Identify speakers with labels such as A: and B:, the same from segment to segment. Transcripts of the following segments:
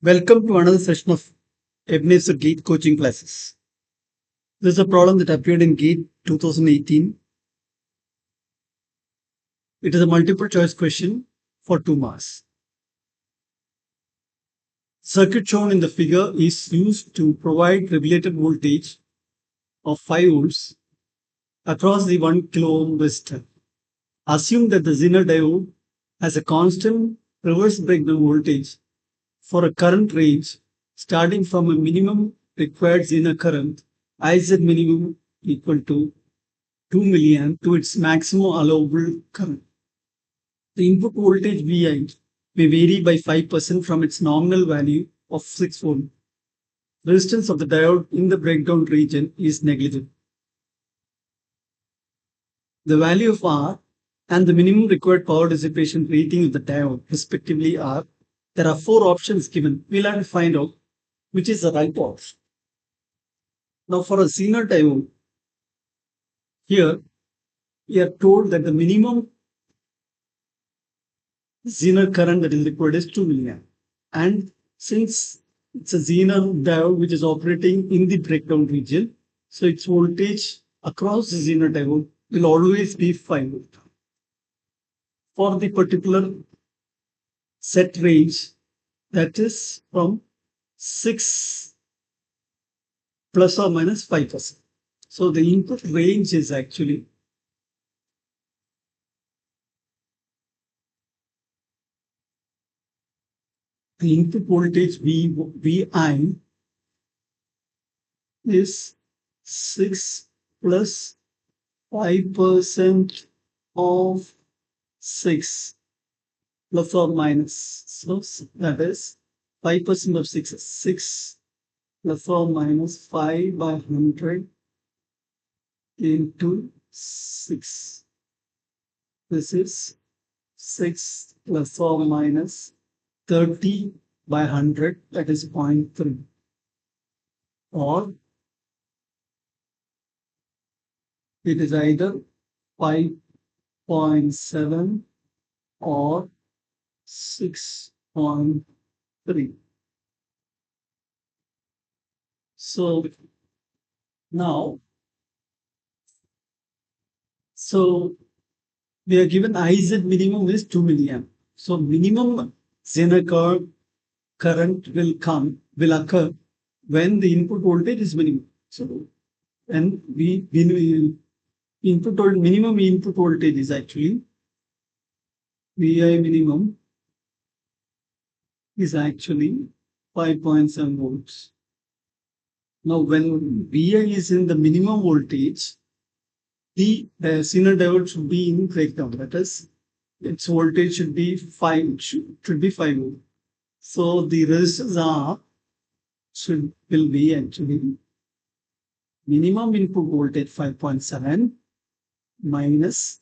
A: Welcome to another session of Ebne's GATE coaching classes. This is a problem that appeared in GATE 2018. It is a multiple choice question for 2 marks. Circuit shown in the figure is used to provide regulated voltage of 5 volts across the 1 kilo ohm resistor. Assume that the Zener diode has a constant reverse breakdown voltage for a current range starting from a minimum required Zener current IZ minimum equal to 2 milliamp to its maximum allowable current. The input voltage Vi may vary by 5% from its nominal value of 6 volt. Resistance of the diode in the breakdown region is negligible. The value of R and the minimum required power dissipation rating of the diode respectively are. There are 4 options given. We'll have to find out which is the right option. Now for a Zener diode, here we are told that the minimum Zener current that is required is 2 milliamp. And since it's a Zener diode which is operating in the breakdown region, so its voltage across the Zener diode will always be 5 volt. For the particular set range, that is from 6 plus or minus 5%. So the input range is actually the input voltage Vi is 6 plus 5% of 6 plus or minus. So that is 5% of 6 is 6 plus or minus 5 by 100 into 6. This is 6 plus or minus 30 by 100, that is 0.3. Or it is either 5.7 or 6.3. So now, we are given IZ minimum is 2 milliamp. So minimum Zener current will occur when the input voltage is minimum. So when minimum input voltage is actually Vi minimum is actually 5.7 volts. Now when Vi is in the minimum voltage, the Zener diode should be in breakdown. That is, its voltage should be 5 volt. So the resistance R will be actually minimum input voltage 5.7 minus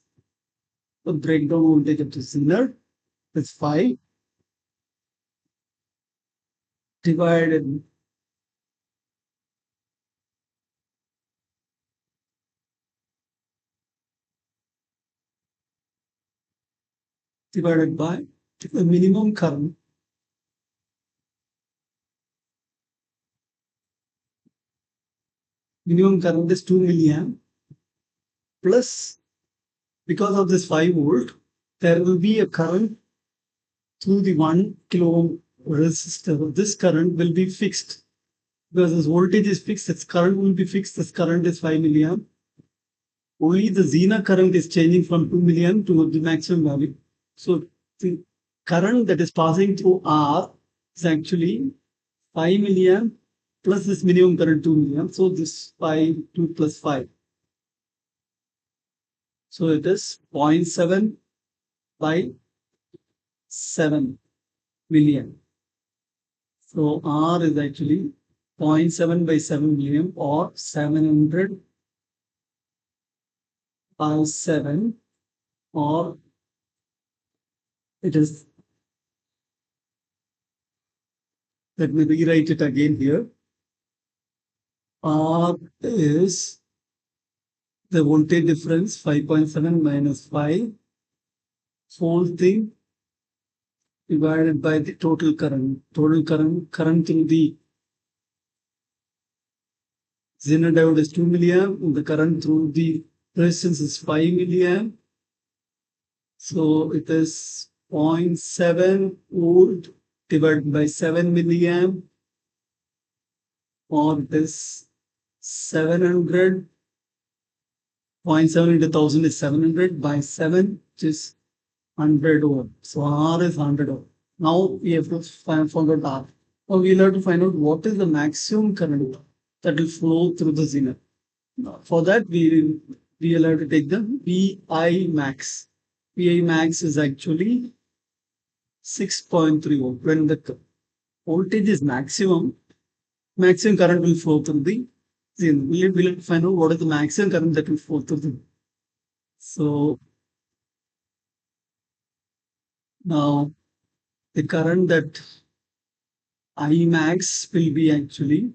A: the breakdown voltage of the Zener is 5 divided by the minimum current. Minimum current is 2 milliamp plus, because of this 5 volt, there will be a current through the 1 kilo ohm resistor. This current will be fixed because this voltage is fixed. Its current will be fixed. This current is 5 milliamp. Only the Zener current is changing from 2 milliamp to the maximum value. So the current that is passing through R is actually 5 milliamp plus this minimum current 2 milliamp. So this 2 plus 5. So it is 0.7 by 7 milliamp. So R is actually 0.7 by 7 milliamp or 700 by 7, or it is, let me rewrite it again here. R is the voltage difference 5.7 minus 5 whole thing divided by the total current. Total current through the Zener diode is 2 milliamp. The current through the resistance is 5 milliamp. So it is 0.7 volt divided by 7 milliamp, or it is 700. 0.7 into 1000 is 700 by 7, which is 100 ohm. So R is 100 ohm. Now we have to find out R. Now we'll have to find out what is the maximum current that will flow through the zener. For that, we will have to take the VI max. VI max is actually 6.3 volt. When the voltage is maximum current will flow through the zener. We'll have to find out what is the maximum current that will flow through the. So now the current that I max will be actually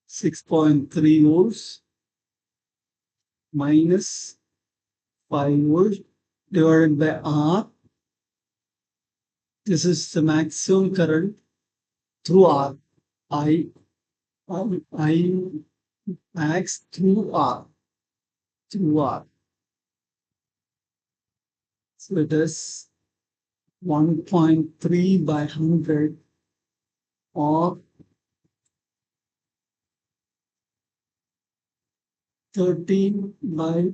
A: 6.3 volts minus 5 volts divided by R. This is the maximum current through R. I max through R. So it is 1.3 by 100, or 13 by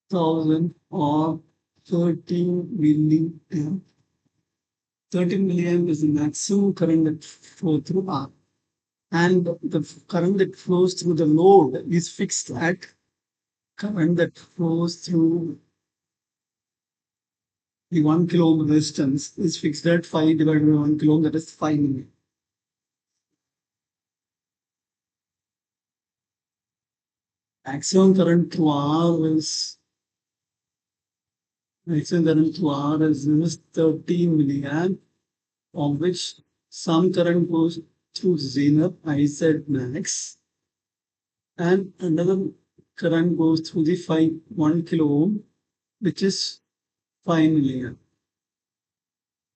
A: 1000, or 13 milliamp. 13 milliamp is the maximum current that flows through R. And the current that flows through the load is fixed at current that flows through the 1 kilo ohm resistance is fixed at 5 divided by 1 kilo ohm, that is 5 milliamp. Maximum current through R is 13 milliamp, of which some current goes through zener IZ max, and another current goes through the 1 kilo ohm, which is 5 milliamp.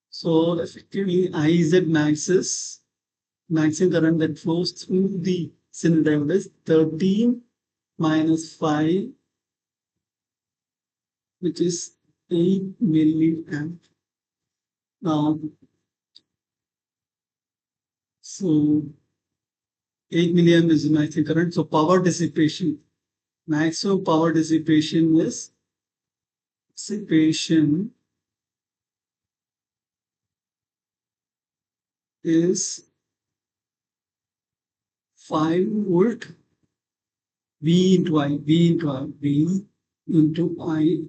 A: So effectively IZ max is maximum current that flows through the zener diode is 13 minus 5, which is 8 milliamp. Now, so 8 milliamp is the maximum current. So power dissipation, maximum power dissipation is 5 volt V into I, V into I,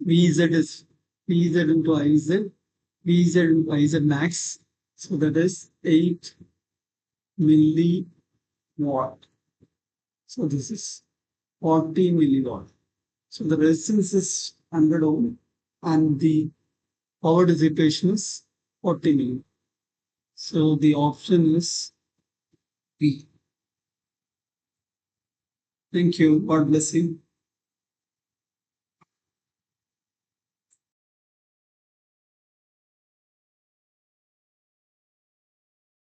A: VZ is VZ into IZ, VZ into IZ max. So that is 8 milliwatt. So this is 40 milliwatt. So the resistance is 100 ohm and the power dissipation is 40 milliwatt. So the option is B. Thank you. God bless you.